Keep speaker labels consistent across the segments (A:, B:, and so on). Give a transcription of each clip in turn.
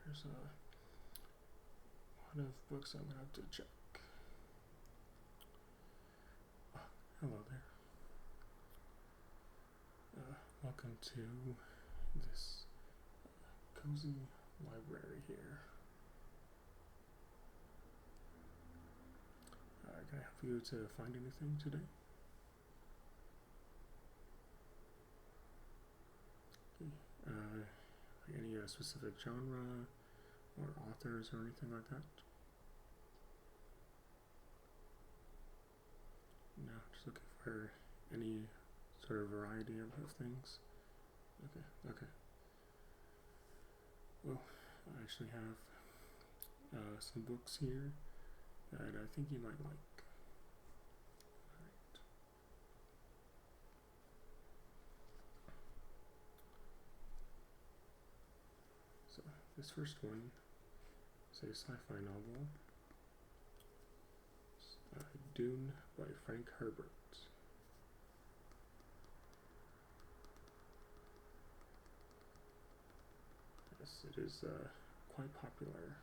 A: There's a lot of books I'm gonna have to check. Oh, hello there. Welcome to this cozy library here. Can I help you to find anything today? Any specific genre or authors or anything like that? No, just looking for any sort of variety of things. Okay. Well, I actually have some books here that I think you might like. Alright. So, this first one is a sci-fi novel. Dune by Frank Herbert. Yes, it is quite popular.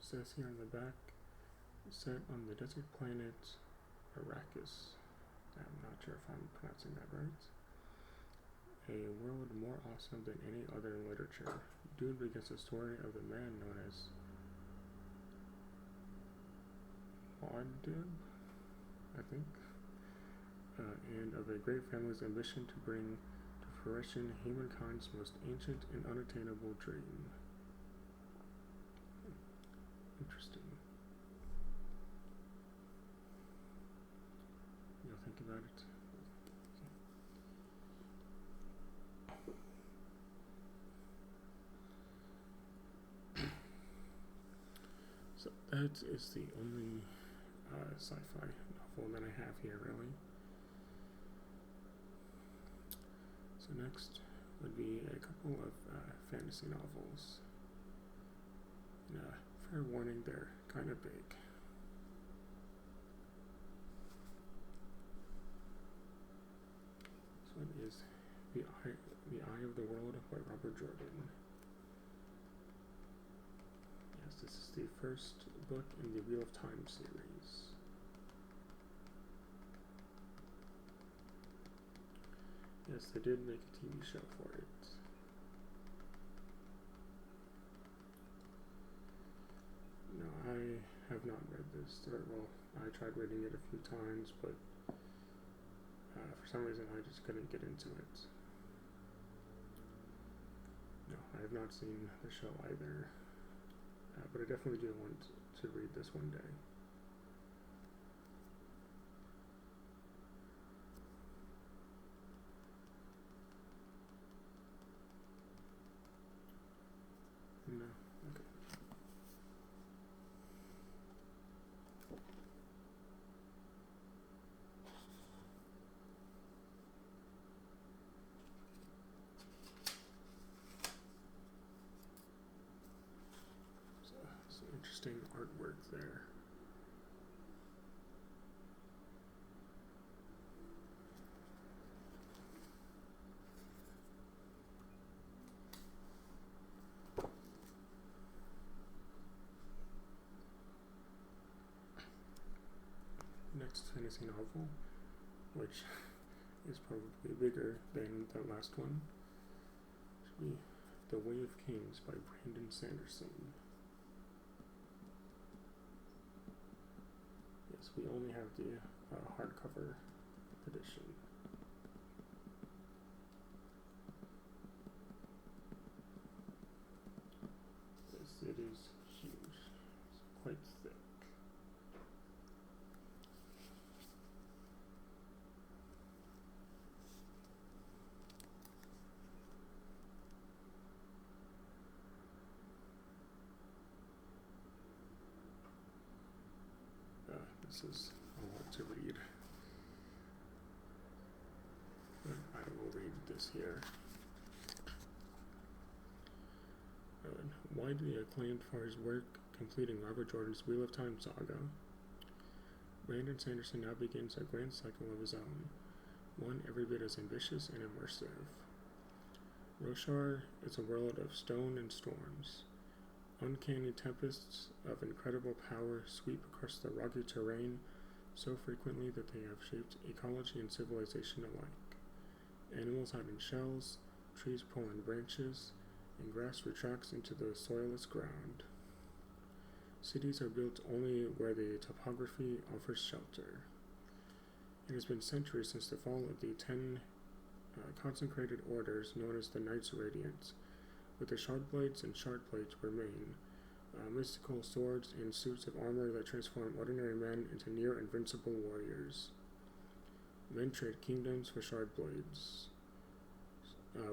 A: It says here on the back, set on the desert planet Arrakis. I'm not sure if I'm pronouncing that right. A world more awesome than any other in literature. Dune begins the story of the man known as Muad'Dib, I think, and of a great family's ambition to bring to fruition humankind's most ancient and unattainable dream. Interesting. You'll think about it. So that is the only sci-fi novel that I have here, really. So next would be a couple of fantasy novels. Fair warning, they're kind of big. This one is The Eye of the World by Robert Jordan. Yes, this is the first book in the Wheel of Time series. Yes, they did make a TV show for it. No, I have not read this. Well, I tried reading it a few times, but for some reason I just couldn't get into it. No, I have not seen the show either, but I definitely do want to read this one day. No, okay. So, some interesting artwork there. Next fantasy novel, which is probably bigger than the last one, should be The Way of Kings by Brandon Sanderson. Yes, we only have the hardcover edition. Yes, it is huge. It's quite thick. This is a lot to read, but I will read this here. Widely acclaimed for his work completing Robert Jordan's Wheel of Time saga, Brandon Sanderson now begins a grand cycle of his own. one every bit as ambitious and immersive. Roshar is a world of stone and storms. Uncanny tempests of incredible power sweep across the rugged terrain so frequently that they have shaped ecology and civilization alike. Animals hide in shells, trees pull in branches, and grass retracts into the soilless ground. Cities are built only where the topography offers shelter. It has been centuries since the fall of the 10 consecrated orders known as the Knights Radiant, with the Shardblades and Shardblades remain, mystical swords and suits of armor that transform ordinary men into near invincible warriors. Men trade kingdoms for Shardblades.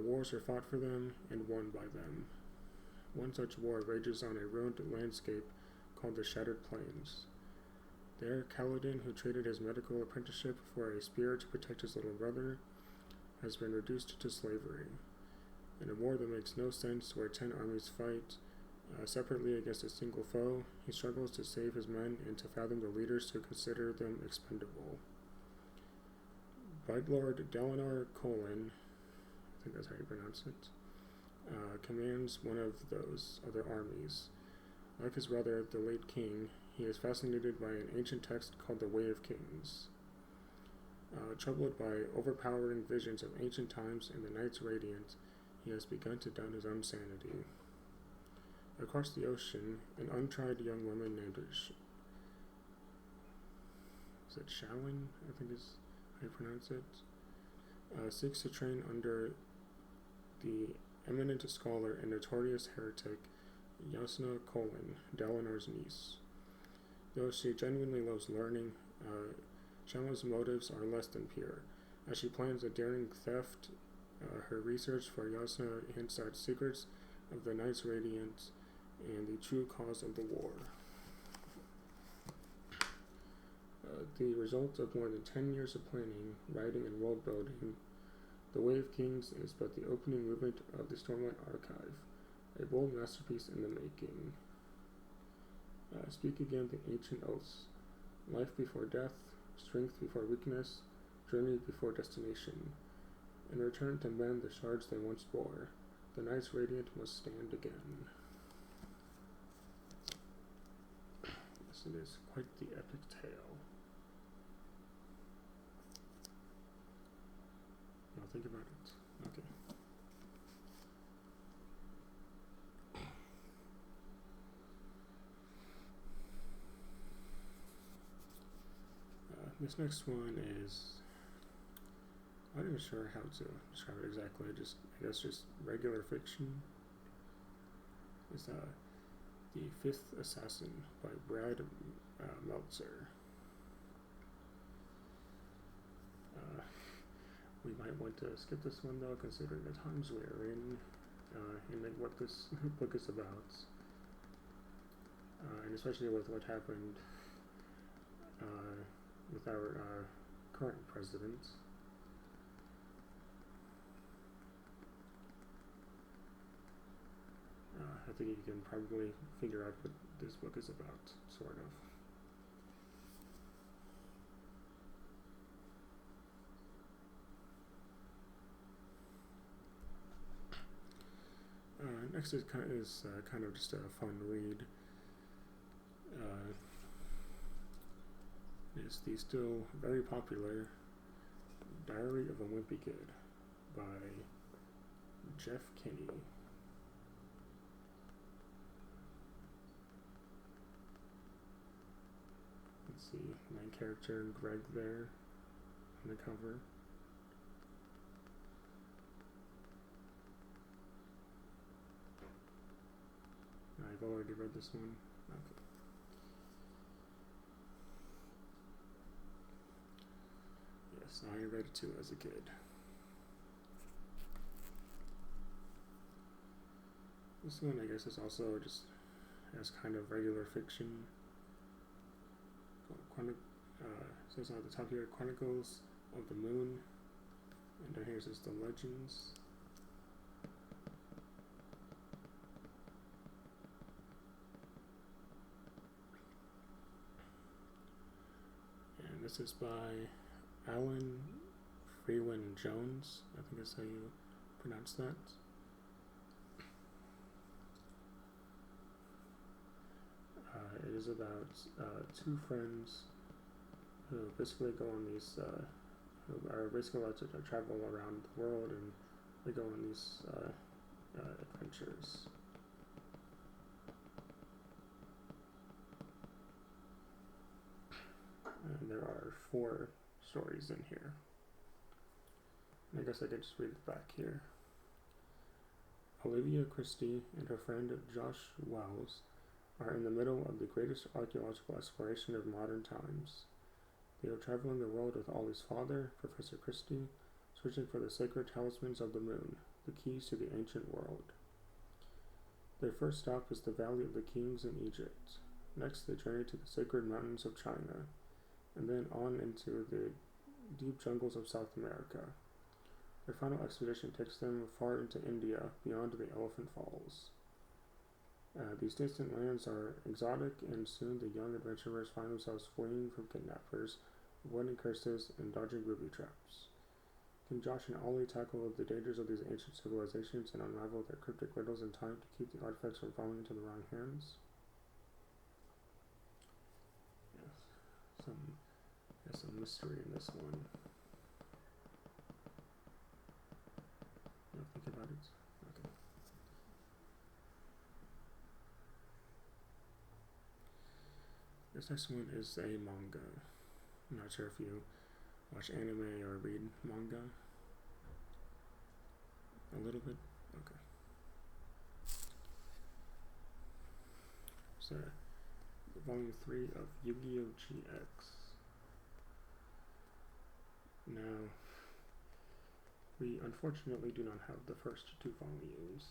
A: Wars are fought for them and won by them. One such war rages on a ruined landscape called the Shattered Plains. There, Kaladin, who traded his medical apprenticeship for a spear to protect his little brother, has been reduced to slavery. In a war that makes no sense, where 10 armies fight separately against a single foe, he struggles to save his men and to fathom the leaders who consider them expendable. Brightlord Dalinar Colin, I think that's how you pronounce it, commands one of those other armies. Like his brother, the late king, he is fascinated by an ancient text called the Way of Kings. Troubled by overpowering visions of ancient times and the Knights Radiant, he has begun to doubt his own sanity. Across the ocean, an untried young woman named Shalin, I think is how you pronounce it, seeks to train under the eminent scholar and notorious heretic Yasna Colin, Dalinar's niece. Though she genuinely loves learning, Shalin's motives are less than pure. As she plans a daring theft, her research for Yasna hints at secrets of the Knights Radiant and the true cause of the war. The result of more than 10 years of planning, writing, and world building, The Way of Kings is but the opening movement of the Stormlight Archive, a bold masterpiece in the making. Speak again the ancient oaths: life before death, strength before weakness, journey before destination. In return to mend the shards they once bore, the Knights Radiant must stand again. Yes, it is quite the epic tale. Now think about it. Okay. This next one is, I'm not even sure how to describe it exactly. I guess just regular fiction. It's The Fifth Assassin by Brad Meltzer. We might want to skip this one though, considering the times we are in, and what this book is about, and especially with what happened with our current president. I think you can probably figure out what this book is about, sort of. Next is kind of just a fun read. It's the still very popular Diary of a Wimpy Kid by Jeff Kinney. Let's see, main character Greg there on the cover. I've already read this one. Okay. Yes, I read it too as a kid. This one, I guess, is also just as kind of regular fiction. Says on the top here, Chronicles of the Moon, and down here says The Legends. And this is by Alan Freeland Jones, I think is how you pronounce that. It is about two friends who basically go on these, who are basically allowed to travel around the world, and they go on these adventures. And there are 4 stories in here. And I guess I could just read the back here. Olivia Christie and her friend Josh Wells are in the middle of the greatest archaeological exploration of modern times. They are traveling the world with Ollie's father, Professor Christie, searching for the sacred talismans of the moon, the keys to the ancient world. Their first stop is the Valley of the Kings in Egypt. Next, they journey to the sacred mountains of China, and then on into the deep jungles of South America. Their final expedition takes them far into India, beyond the Elephant Falls. These distant lands are exotic, and soon the young adventurers find themselves fleeing from kidnappers, avoiding curses, and dodging booby traps. Can Josh and Ollie tackle the dangers of these ancient civilizations and unravel their cryptic riddles in time to keep the artifacts from falling into the wrong hands? Yes, some mystery in this one. You think about it? Okay. This next one is a manga. I'm not sure if you watch anime or read manga. A little bit? Okay. So, volume 3 of Yu-Gi-Oh! GX. Now, we unfortunately do not have the first 2 volumes.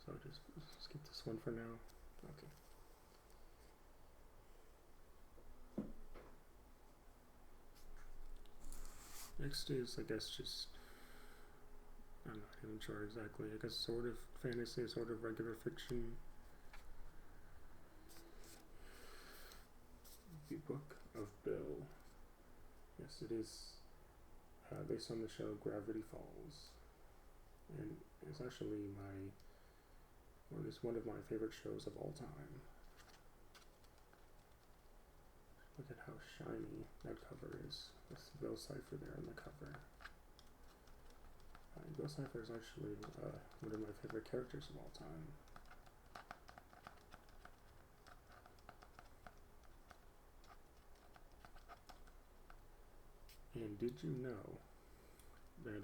A: So just skip this one for now. Okay. Next is, I guess, just, I'm not even sure exactly, I guess sort of fantasy, sort of regular fiction. The Book of Bill. Yes, it is based on the show Gravity Falls. And it's actually one of my favorite shows of all time. Look at how shiny that cover is, with Bill Cipher there on the cover. Bill Cipher is actually one of my favorite characters of all time. And did you know that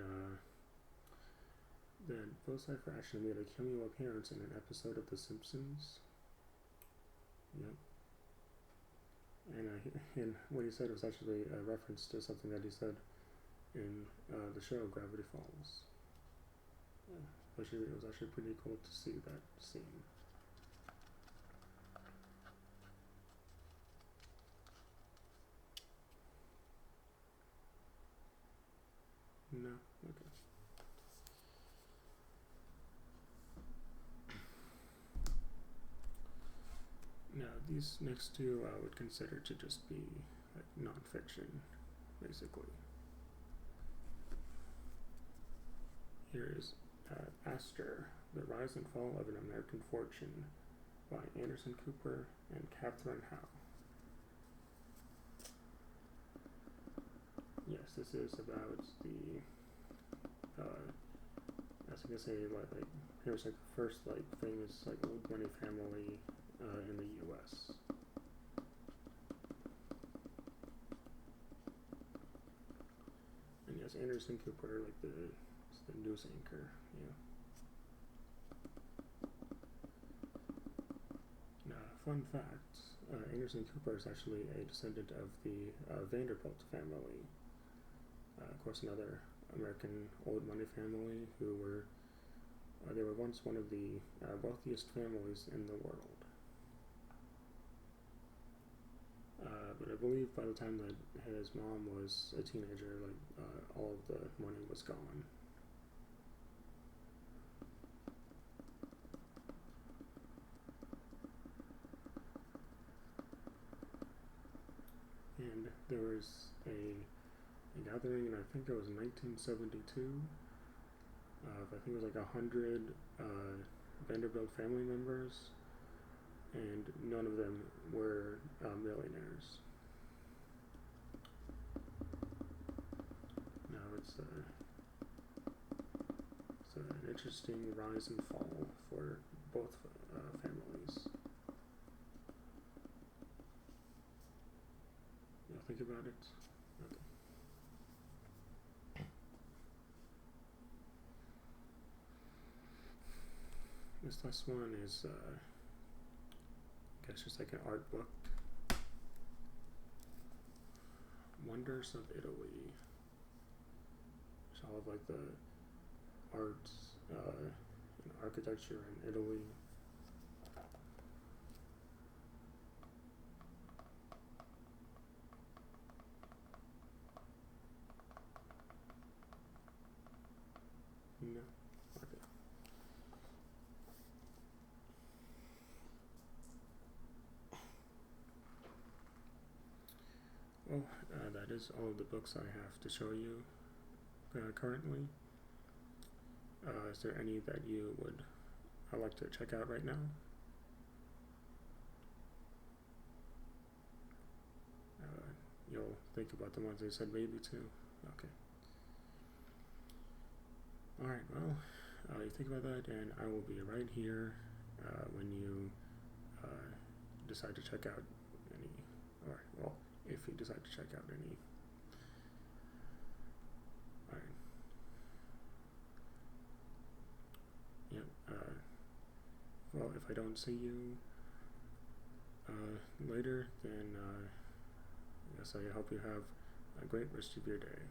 A: Bill Cipher actually made a cameo appearance in an episode of The Simpsons? Yep. And what he said was actually a reference to something that he said in the show Gravity Falls. It was actually pretty cool to see that scene. No? Okay. Now, these next 2 I would consider to just be like non-fiction, basically. Here is Astor, The Rise and Fall of an American Fortune by Anderson Cooper and Catherine Howe. Yes, this is about the, I was gonna say, like here's like the first like famous like old money family in the U.S. And yes, Anderson Cooper, like the news anchor, yeah. Now, fun fact, Anderson Cooper is actually a descendant of the Vanderbilt family. Of course, another American old money family who were, they were once one of the wealthiest families in the world. But I believe by the time that his mom was a teenager, like all of the money was gone. and there was a gathering, and I think it was 1972. I think it was like 100 Vanderbilt family members, and none of them were millionaires. Now it's an interesting rise and fall for both families. You'll think about it. Okay. This last one is, I guess, just like an art book. Wonders of Italy. It's all of like the arts and architecture in Italy. No. Okay. Well, that is all of the books I have to show you currently. Is there any that you would like to check out right now? You'll think about the ones I said maybe too. Okay. Alright, well, you think about that, and I will be right here when you decide to check out any, or, well, if you decide to check out any. Alright. Yep, well, if I don't see you later, then I guess I hope you have a great rest of your day.